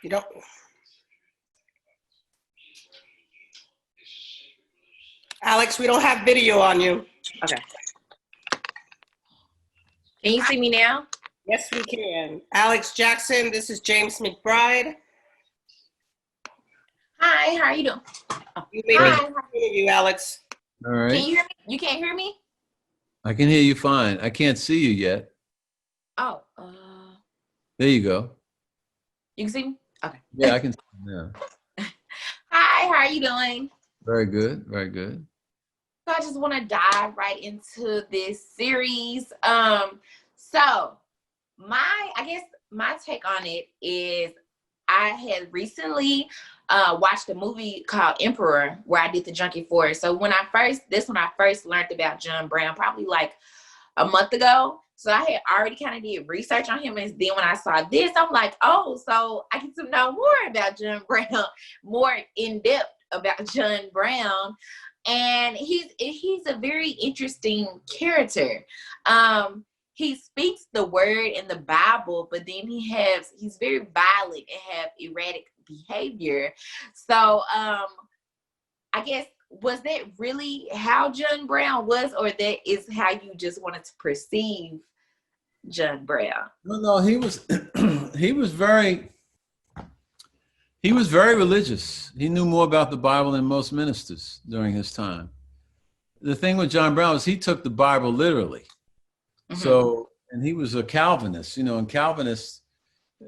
You don't. Alex, we don't have video on you. Okay. Can you see me now? Yes, we can. Alex Jackson, this is James McBride. Hi, how are you doing? You may be you, Alex. All right. Can you hear me? You can't hear me? I can hear you fine. I can't see you yet. Oh, There you go. you can see me? Okay. Yeah, I can see you now. Hi, how are you doing? Very good. Very good. So I just want to dive right into this series. So I guess my take on it is I had recently watched a movie called Emperor where I did the junkie for it. So when I first learned about John Brown, probably like a month ago. So I had already kind of did research on him. And then when I saw this, I'm like, oh, so I get to know more about John Brown, more in depth about John Brown. And he's a very interesting character. He speaks the word in the Bible, but then he's very violent and have erratic behavior. So I guess, was that really how John Brown was, or that is how you just wanted to perceive John Brown? No, he was he was very religious. He knew more about the Bible than most ministers during his time. The thing with John Brown is he took the Bible literally. Mm-hmm. So, and he was a Calvinist, and Calvinists,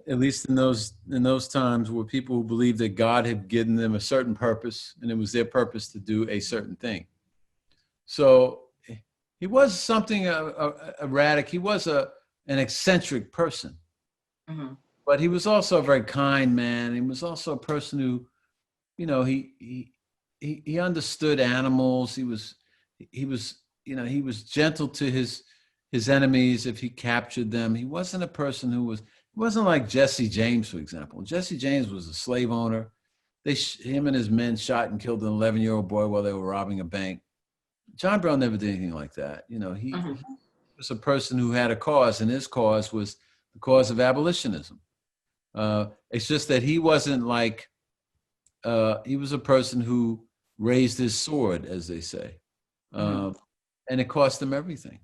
at least in those times, were people who believed that God had given them a certain purpose, and it was their purpose to do a certain thing. So he was something erratic. He was an eccentric person, mm-hmm. But he was also a very kind man. He was also a person who, he understood animals. He was gentle to his enemies if he captured them. He wasn't a person he wasn't like Jesse James, for example. Jesse James was a slave owner. Him and his men shot and killed an 11-year-old boy while they were robbing a bank. John Brown never did anything like that. He was a person who had a cause, and his cause was the cause of abolitionism. It's just that he wasn't like, he was a person who raised his sword, as they say. And it cost him everything.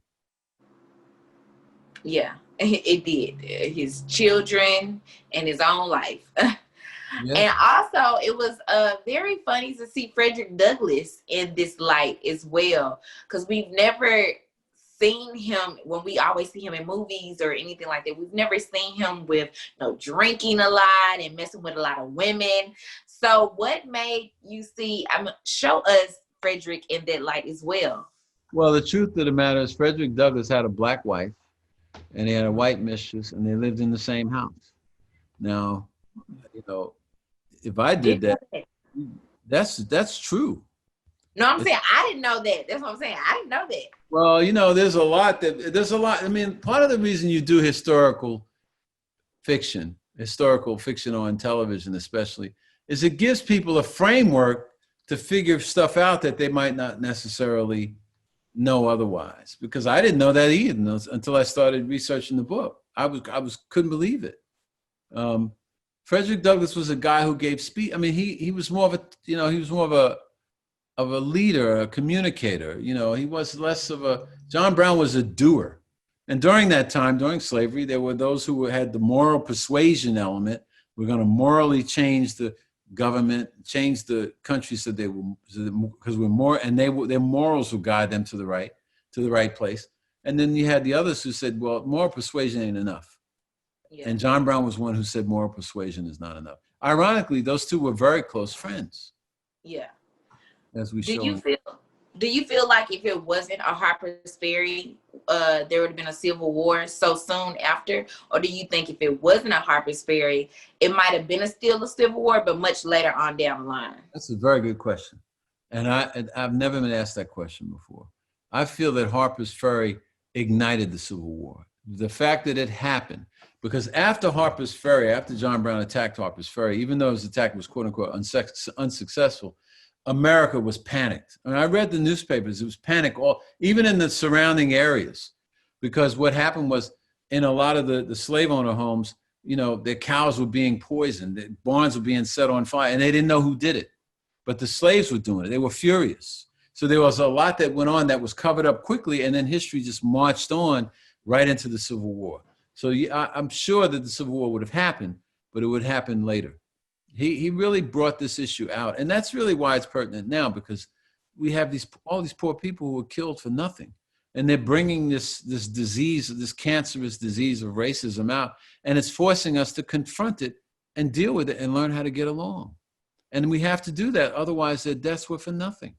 Yeah, it did. His children and his own life. Yeah. And also, it was very funny to see Frederick Douglass in this light as well, because we've never seen him, when we always see him in movies or anything like that, we've never seen him with drinking a lot and messing with a lot of women. So what made you show us Frederick in that light as well? Well, the truth of the matter is Frederick Douglass had a black wife and he had a white mistress, and they lived in the same house. Now, if I did that, that's true. No, I'm saying I didn't know that. That's what I'm saying. I didn't know that. Well, there's a lot. I mean, part of the reason you do historical fiction on television especially, is it gives people a framework to figure stuff out that they might not necessarily know otherwise. Because I didn't know that either until I started researching the book. I couldn't believe it. Frederick Douglass was a guy who gave speech. I mean, he was more of a leader, a communicator. He was less of a. John Brown was a doer, and during that time, during slavery, there were those who had the moral persuasion element. We're going to morally change the government, change the country so because we're more, and their morals will guide them to the right place. And then you had the others who said, well, moral persuasion ain't enough. Yeah. And John Brown was one who said moral persuasion is not enough. Ironically, those two were very close friends. Yeah. As we show. Do you feel like if it wasn't a Harper's Ferry, there would have been a civil war so soon after? Or do you think if it wasn't a Harper's Ferry, it might have been still a civil war, but much later on down the line? That's a very good question. And I've never been asked that question before. I feel that Harper's Ferry ignited the Civil War. The fact that it happened, because after Harper's Ferry, after John Brown attacked Harper's Ferry, even though his attack was quote unquote unsuccessful, America was panicked. I mean, I read the newspapers, it was panic even in the surrounding areas, because what happened was in a lot of the slave owner homes, their cows were being poisoned, their barns were being set on fire, and they didn't know who did it. But the slaves were doing it. They were furious. So there was a lot that went on that was covered up quickly, and then history just marched on right into the Civil War. So I'm sure that the Civil War would have happened, but it would happen later. He really brought this issue out, and that's really why it's pertinent now, because we have all these poor people who were killed for nothing, and they're bringing this disease, this cancerous disease of racism out, and it's forcing us to confront it and deal with it and learn how to get along. And we have to do that, otherwise their deaths were for nothing.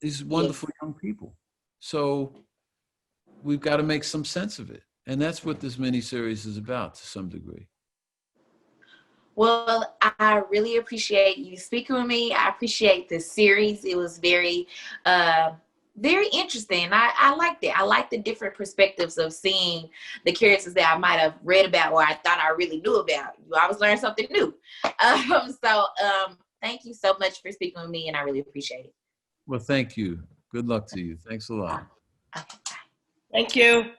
These wonderful young people. So we've got to make some sense of it, and that's what this miniseries is about to some degree. Well, I really appreciate you speaking with me. I appreciate the series. It was very interesting. I liked it. I like the different perspectives of seeing the characters that I might have read about or I thought I really knew about. You always learn something new. Thank you so much for speaking with me, and I really appreciate it. Well, thank you. Good luck to you. Thanks a lot. Okay, bye. Thank you.